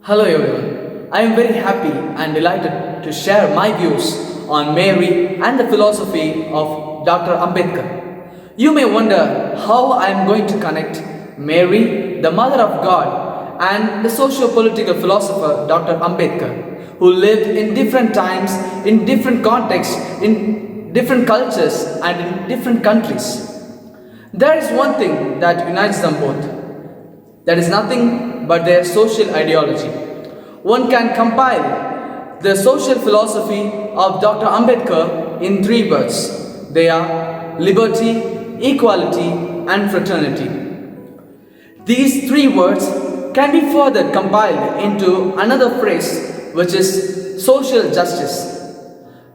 Hello everyone. I am very happy and delighted to share my views on Mary and the philosophy of Dr. Ambedkar. You may wonder how I am going to connect Mary, the Mother of God, and the socio-political philosopher Dr. Ambedkar, who lived in different times, in different contexts, in different cultures and in different countries. There is one thing that unites them both. That is nothing but their social ideology. One can compile the social philosophy of Dr. Ambedkar in 3 words. They are liberty, equality, and fraternity. These 3 words can be further compiled into another phrase, which is social justice.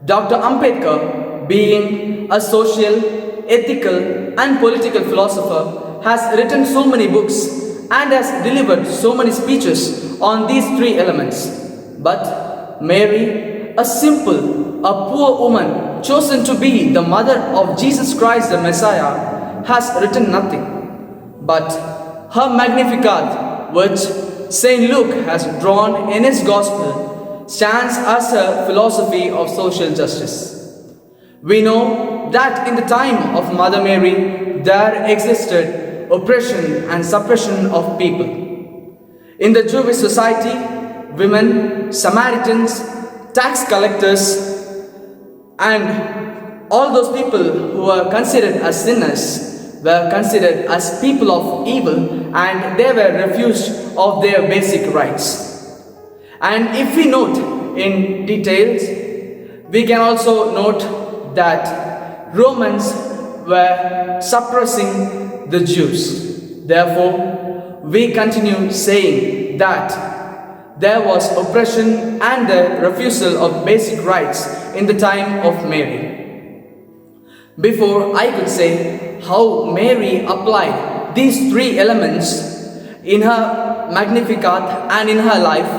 Dr. Ambedkar, being a social, ethical, and political philosopher, has written so many books and has delivered so many speeches on these 3 elements. But Mary, a simple, a poor woman chosen to be the mother of Jesus Christ the Messiah, has written nothing. But her Magnificat, which Saint Luke has drawn in his Gospel, stands as a philosophy of social justice. We know that in the time of Mother Mary, there existed oppression and suppression of people. In the Jewish society, women, Samaritans, tax collectors, and all those people who were considered as sinners were considered as people of evil, and they were refused of their basic rights. And if we note in details, we can also note that Romans were suppressing the Jews. Therefore, we continue saying that there was oppression and the refusal of basic rights in the time of Mary. Before I could say how Mary applied these 3 elements in her Magnificat and in her life,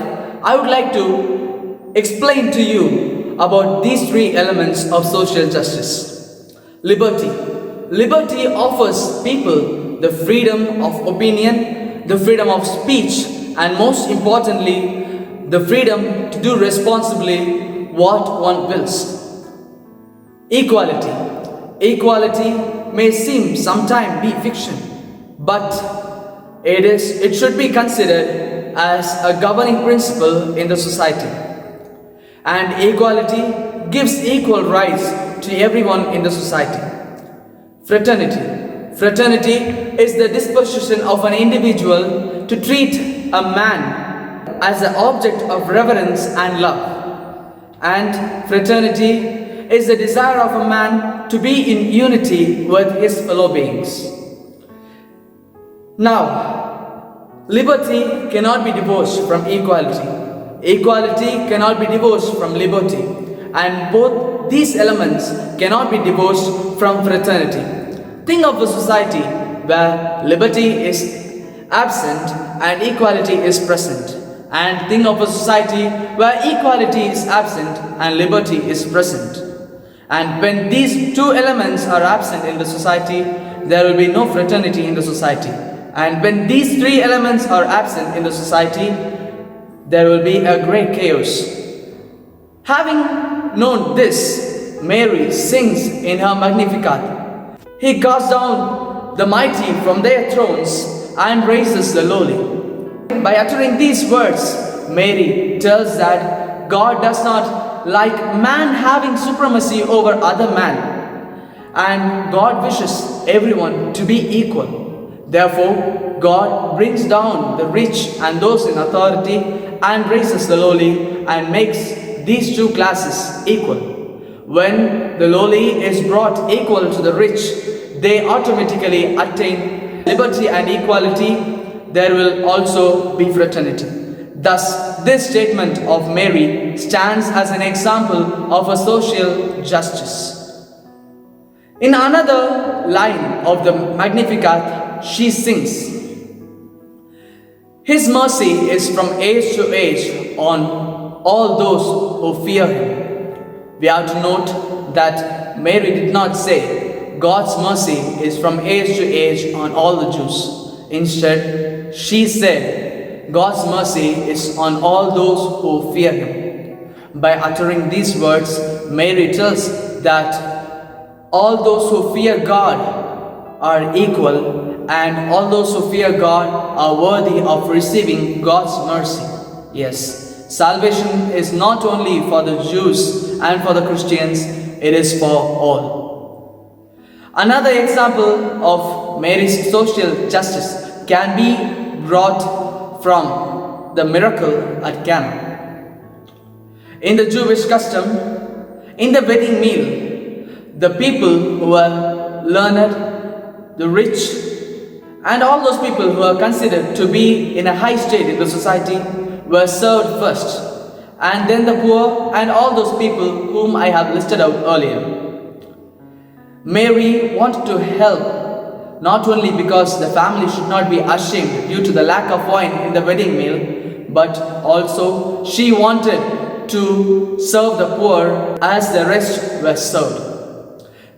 I would like to explain to you about these 3 elements of social justice. Liberty. Liberty offers people the freedom of opinion, the freedom of speech, and most importantly, the freedom to do responsibly what one wills. Equality. Equality may seem sometimes be fiction, but it should be considered as a governing principle in the society. And equality gives equal rights to everyone in the society. Fraternity. Fraternity is the disposition of an individual to treat a man as an object of reverence and love. And fraternity is the desire of a man to be in unity with his fellow beings. Now, liberty cannot be divorced from equality. Equality cannot be divorced from liberty. And both these elements cannot be divorced from fraternity. Think of a society where liberty is absent and equality is present. And think of a society where equality is absent and liberty is present. And when these 2 elements are absent in the society, there will be no fraternity in the society. And when these 3 elements are absent in the society, there will be a great chaos. Having known this, Mary sings in her Magnificat. He casts down the mighty from their thrones and raises the lowly. By uttering these words, Mary tells that God does not like man having supremacy over other man, and God wishes everyone to be equal. Therefore, God brings down the rich and those in authority and raises the lowly and makes these 2 classes equal. When the lowly is brought equal to the rich, they automatically attain liberty and equality. There will also be fraternity. Thus, this statement of Mary stands as an example of a social justice. In another line of the Magnificat, she sings, His mercy is from age to age on all those who fear Him. We have to note that Mary did not say God's mercy is from age to age on all the Jews. Instead, she said God's mercy is on all those who fear Him. By uttering these words, Mary tells that all those who fear God are equal, and all those who fear God are worthy of receiving God's mercy. Yes, salvation is not only for the Jews and for the Christians, it is for all. Another example of Mary's social justice can be brought from the miracle at Cana. In the Jewish custom, in the wedding meal, the people who were learned, the rich, and all those people who are considered to be in a high state in the society were served first, and then the poor and all those people whom I have listed out earlier. Mary wanted to help, not only because the family should not be ashamed due to the lack of wine in the wedding meal, but also she wanted to serve the poor as the rest were served.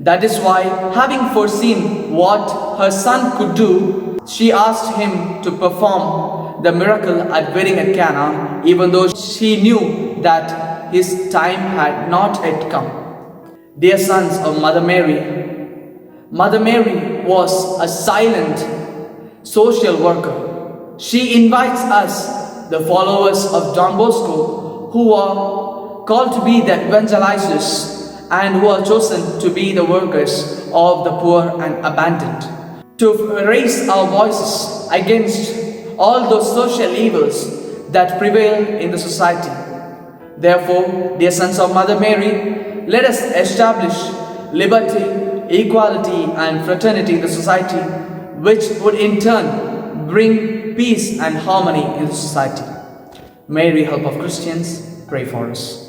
That is why, having foreseen what her son could do, she asked him to perform the miracle at wedding at Cana, even though she knew that his time had not yet come. Dear sons of Mother Mary was a silent social worker. She invites us, the followers of Don Bosco, who are called to be the evangelizers and who are chosen to be the workers of the poor and abandoned, to raise our voices against all those social evils that prevail in the society. Therefore, dear sons of Mother Mary, let us establish liberty, equality and fraternity in the society, which would in turn bring peace and harmony in the society. Mary, help of Christians, pray for us.